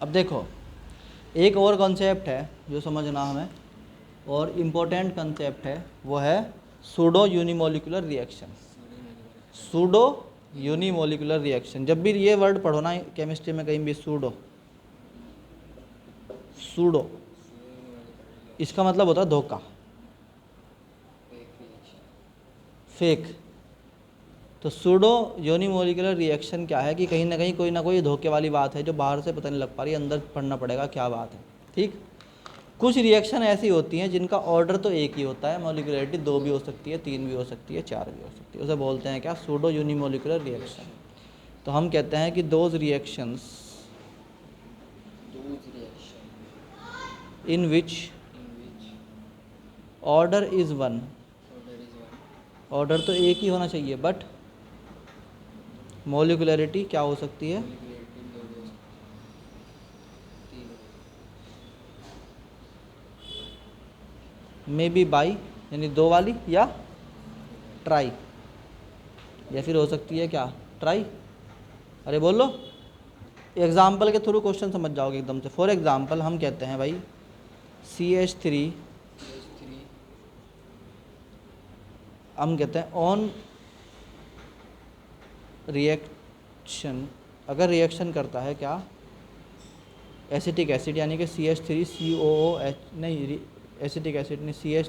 अब देखो, एक और कॉन्सेप्ट है जो समझना हमें, और इम्पोर्टेंट कंसेप्ट है, वो है pseudo unimolecular reaction. Pseudo unimolecular reaction, जब भी ये वर्ड पढ़ो ना केमिस्ट्री में कहीं भी, सूडो, सूडो इसका मतलब होता है धोखा, फेक। तो सूडो यूनिमोलिकुलर रिएक्शन क्या है कि कहीं ना कोई धोखे वाली बात है जो बाहर से पता नहीं लग पा रही, अंदर पढ़ना पड़ेगा क्या बात है। ठीक, कुछ रिएक्शन ऐसी होती हैं जिनका ऑर्डर तो एक ही होता है, मॉलिक्यूलरिटी 2 भी हो सकती है, 3 भी हो सकती है, 4 भी हो सकती है, उसे बोलते हैं क्या, सूडो यूनिमोलिकुलर रिएक्शन। तो हम कहते हैं कि those reactions in which order is one, order तो एक ही होना चाहिए, बट मॉलिक्यूलरिटी क्या हो सकती है, मे बी बाई, यानी 2 वाली, या ट्राई, या फिर हो सकती है क्या, ट्राई। अरे बोलो, एग्जाम्पल के थ्रू क्वेश्चन समझ जाओगे एकदम से। फॉर एग्जाम्पल हम कहते हैं भाई CH3, हम कहते हैं ऑन रिएक्शन, अगर रिएक्शन करता है क्या, एसिटिक एसिड यानी कि CH3COOH, नहीं एसिटिक एसिड नहीं, CH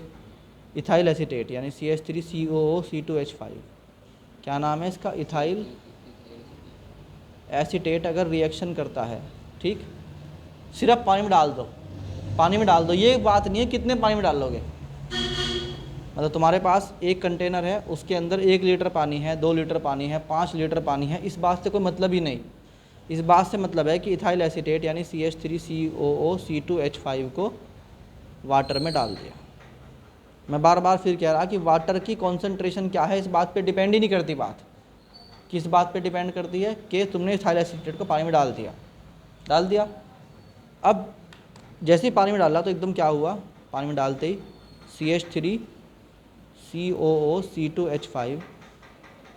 इथाइल एसीटेट यानी CH3COOC2H5, क्या नाम है इसका, इथाइल एसीटेट अगर रिएक्शन करता है, ठीक, सिर्फ पानी में डाल दो, पानी में डाल दो, ये बात नहीं है कितने पानी में डाल लोगे, मतलब तुम्हारे पास एक कंटेनर है, उसके अंदर 1 लीटर पानी है, 2 लीटर पानी है, 5 लीटर पानी है, इस बात से कोई मतलब ही नहीं। इस बात से मतलब है कि इथाइल एसीटेट यानी CH3COOC2H5 को वाटर में डाल दिया। मैं बार बार फिर कह रहा कि वाटर की कॉन्सेंट्रेशन क्या है, इस बात पे डिपेंड ही नहीं करती बात। किस बात पे डिपेंड करती है कि तुमने इथाइल एसीटेट को पानी में डाल दिया। अब जैसे ही पानी में डाला तो एकदम क्या हुआ, पानी में डालते ही CH3COOC2H5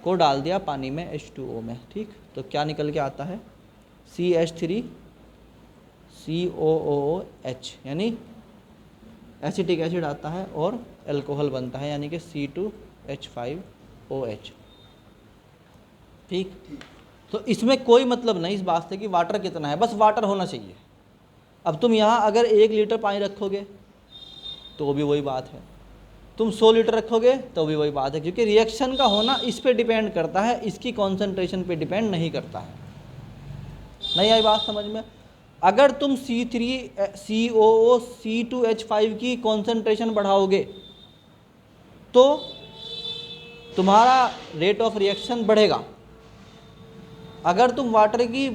को डाल दिया पानी में H2O में, ठीक, तो क्या निकल के आता है, CH3COOH यानी एसिटिक एसिड आता है और अल्कोहल बनता है यानी कि C2H5OH, ठीक। तो इसमें कोई मतलब नहीं इस बात से कि वाटर कितना है, बस वाटर होना चाहिए। अब तुम यहाँ अगर 1 लीटर पानी रखोगे तो भी वही बात है, तुम 100 लीटर रखोगे तो भी वही बात है, क्योंकि रिएक्शन का होना इस पे डिपेंड करता है, इसकी कॉन्सेंट्रेशन पे डिपेंड नहीं करता है। नहीं आई बात समझ में? अगर तुम C3COOC2H5 की कॉन्सेंट्रेशन बढ़ाओगे तो तुम्हारा रेट ऑफ रिएक्शन बढ़ेगा, अगर तुम वाटर की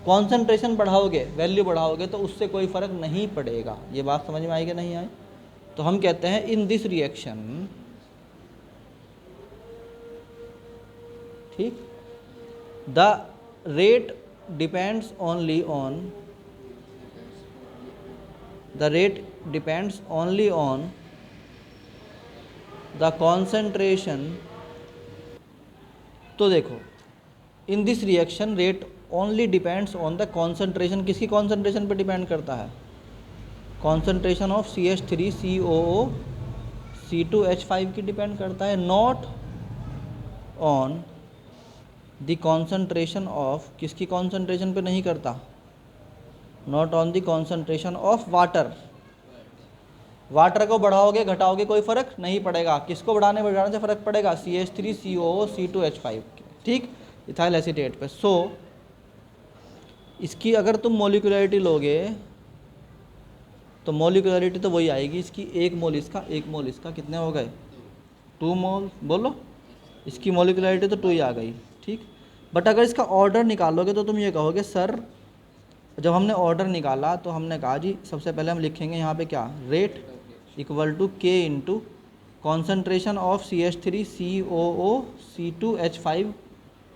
कॉन्सेंट्रेशन बढ़ाओगे, वैल्यू बढ़ाओगे, तो उससे कोई फ़र्क नहीं पड़ेगा। ये बात समझ में आई कि नहीं आई? तो हम कहते हैं इन दिस रिएक्शन, ठीक, the rate depends only on the concentration. तो देखो, in this reaction rate only depends on the concentration, किसकी कॉन्सेंट्रेशन पे डिपेंड करता है, कॉन्सेंट्रेशन ऑफ CH3COOC2H5 की डिपेंड करता है, not on the concentration of, किसकी कॉन्सेंट्रेशन पे नहीं करता, not on the concentration of water. Water को बढ़ाओगे घटाओगे कोई फ़र्क नहीं पड़ेगा, किसको बढ़ाने से फ़र्क पड़ेगा, CH3COOC2H5 के, ठीक, इथाइल एसीटेट पे। सो इसकी अगर तुम मॉलिक्यूलरिटी लोगे तो मॉलिक्यूलरिटी तो वही आएगी, इसकी 1 मोल इसका 1 मोल इसका, कितने हो गए, 2 मोल, बोलो, इसकी मॉलिक्यूलरिटी तो 2 ही आ गई, ठीक। बट अगर इसका ऑर्डर निकालोगे तो तुम ये कहोगे सर, जब हमने ऑर्डर निकाला तो हमने कहा जी सबसे पहले हम लिखेंगे यहाँ पे क्या, rate equal to K into concentration of CH3COOC2H5,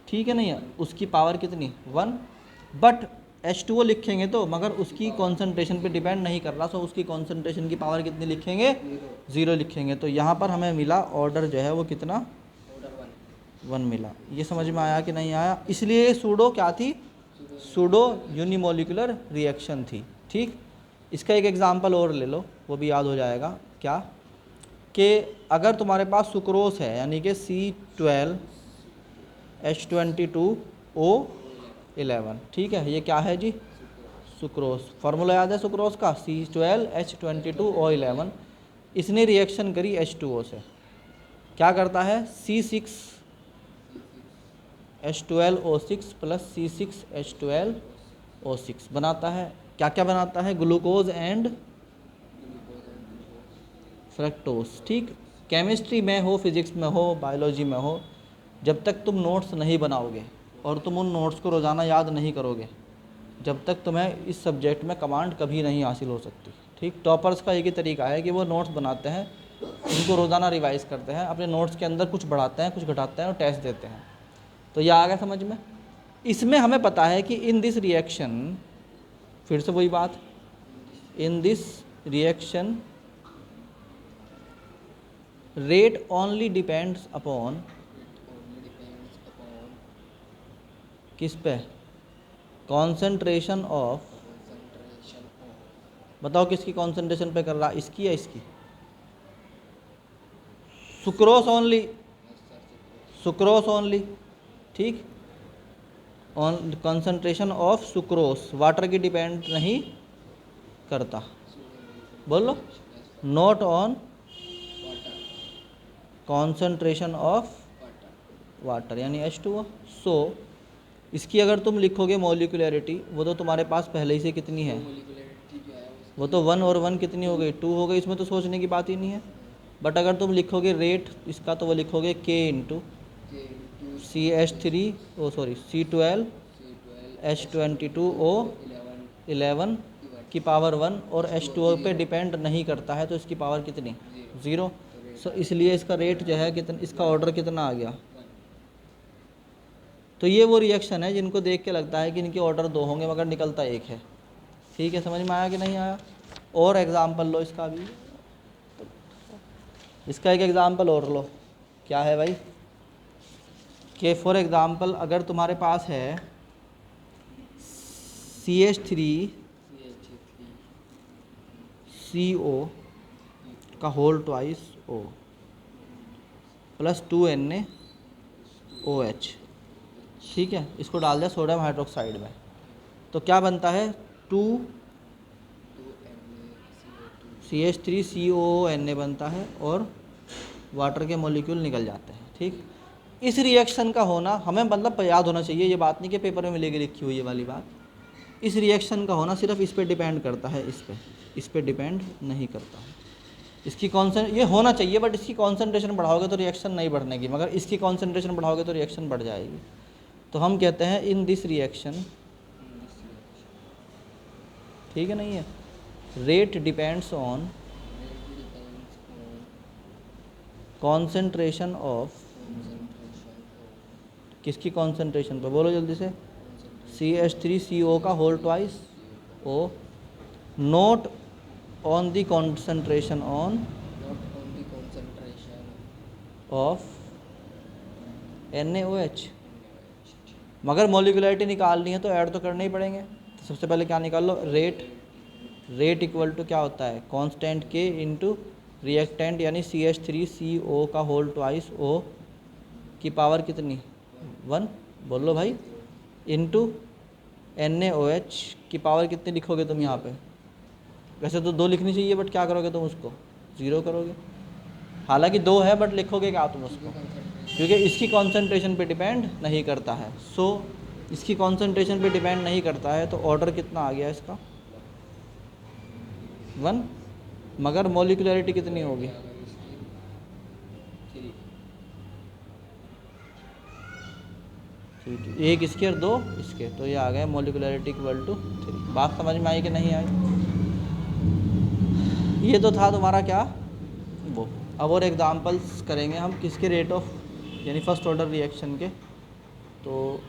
ठीक है नहीं है, उसकी पावर कितनी 1, बट H2O लिखेंगे तो, मगर उसकी कॉन्सेंट्रेशन पे डिपेंड नहीं कर रहा, सो उसकी कॉन्सेंट्रेशन की पावर कितनी लिखेंगे, 0 लिखेंगे। तो यहाँ पर हमें मिला ऑर्डर जो है वो कितना, 1 मिला। ये समझ में आया कि नहीं आया? इसलिए सूडो क्या थी, सूडो यूनिमोलिकुलर रिएक्शन थी। ठीक, इसका एक एग्जांपल और ले लो, वो भी याद हो जाएगा। क्या कि अगर तुम्हारे पास सुक्रोस है यानी कि C12H22O11, ठीक है, ये क्या है जी? सुक्रोस। फार्मूला याद है सुक्रोस का? C12H22O11। इसने रिएक्शन करी H2O से, क्या करता है? C6H12O6 प्लस C6H12O6 बनाता है। क्या क्या बनाता है? Glucose and fructose. ठीक, केमिस्ट्री में हो, फिजिक्स में हो, बायोलॉजी में हो, जब तक तुम नोट्स नहीं बनाओगे और तुम उन नोट्स को रोज़ाना याद नहीं करोगे, जब तक तुम्हें इस सब्जेक्ट में कमांड कभी नहीं हासिल हो सकती। ठीक, टॉपर्स का एक ही तरीका है कि वो नोट्स बनाते हैं, उनको रोज़ाना रिवाइज करते हैं, अपने नोट्स के अंदर कुछ बढ़ाते हैं, कुछ घटाते हैं और टेस्ट देते हैं। तो यह आ गया समझ में। इसमें हमें पता है कि इन दिस रिएक्शन, फिर से वही बात, in this reaction rate only depends upon, किस पे? कॉन्सेंट्रेशन ऑफ, बताओ किसकी कॉन्सेंट्रेशन पे कर रहा, इसकी या इसकी? Sucrose only, sucrose only. ठीक, on concentration of sucrose, water की डिपेंड नहीं करता। बोलो, not on concentration of water यानी H2O। सो इसकी अगर तुम लिखोगे मॉलिक्यूलरिटी, वो तो तुम्हारे पास पहले ही से कितनी है? वो तो 1 और 1 कितनी हो गई? 2 हो गई, इसमें तो सोचने की बात ही नहीं है। बट अगर तुम लिखोगे रेट इसका, तो वो लिखोगे K इंटू C12H22O11 की पावर 1, और H2O पे डिपेंड नहीं करता है, तो इसकी पावर कितनी? 0। सो इसलिए इसका रेट जो है कितना, इसका ऑर्डर कितना आ गया? तो ये वो रिएक्शन है जिनको देख के लगता है कि इनके ऑर्डर 2 होंगे मगर निकलता 1 है। ठीक है, समझ में आया कि नहीं आया? और एग्जाम्पल लो इसका भी, इसका एक एग्जाम्पल और लो। क्या है भाई? कि फॉर एग्ज़ाम्पल अगर तुम्हारे पास है CH3CO का whole twice O plus 2NaOH, ठीक है, इसको डाल दिया सोडियम हाइड्रोक्साइड में, तो क्या बनता है? 2CH3COONA बनता है और वाटर के मॉलिक्यूल निकल जाते हैं। ठीक, इस रिएक्शन का होना हमें मतलब याद होना चाहिए, ये बात नहीं कि पेपर में मिलेगी लिखी हुई ये वाली बात। इस रिएक्शन का होना सिर्फ इस पे डिपेंड करता है, इस पे डिपेंड नहीं करता है। इसकी ये होना चाहिए, बट इसकी कॉन्सेंट्रेशन बढ़ाओगे तो रिएक्शन नहीं बढ़ने की, मगर इसकी कॉन्सेंट्रेशन बढ़ाओगे तो रिएक्शन बढ़ जाएगी। तो हम कहते हैं इन दिस रिएक्शन, ठीक है, नहीं है, rate depends on concentration of, किसकी कॉन्सेंट्रेशन पे? बोलो जल्दी से। CH3CO का whole twice O, not on the concentration on of NaOH। मगर मॉलिक्यूलरिटी निकालनी है तो ऐड तो करने ही पड़ेंगे। तो सबसे पहले क्या निकाल लो? रेट इक्वल टू क्या होता है? कांस्टेंट K इंटू रिएक्टेंट यानी CH3CO का होल ट्वाइस O की पावर कितनी? 1, बोल लो भाई, इंटू NaOH की पावर कितनी लिखोगे तुम यहाँ पे? वैसे तो 2 लिखनी चाहिए, बट क्या करोगे तुम उसको? 0 करोगे। हालांकि 2 है बट लिखोगे क्या तुम उसको? क्योंकि इसकी कॉन्सेंट्रेशन पे डिपेंड नहीं करता है। सो इसकी कॉन्सेंट्रेशन पे डिपेंड नहीं करता है, तो ऑर्डर कितना आ गया इसका? 1, मगर मॉलिक्यूलरिटी कितनी होगी? एक इसके और 2 इसके, तो ये आ गया मॉलिक्यूलरिटी इक्वल टू 3। बात समझ में आई कि नहीं आई? ये तो था तुम्हारा क्या वो। अब और एग्जांपल्स करेंगे हम किसके? रेट ऑफ यानी फर्स्ट ऑर्डर रिएक्शन के। तो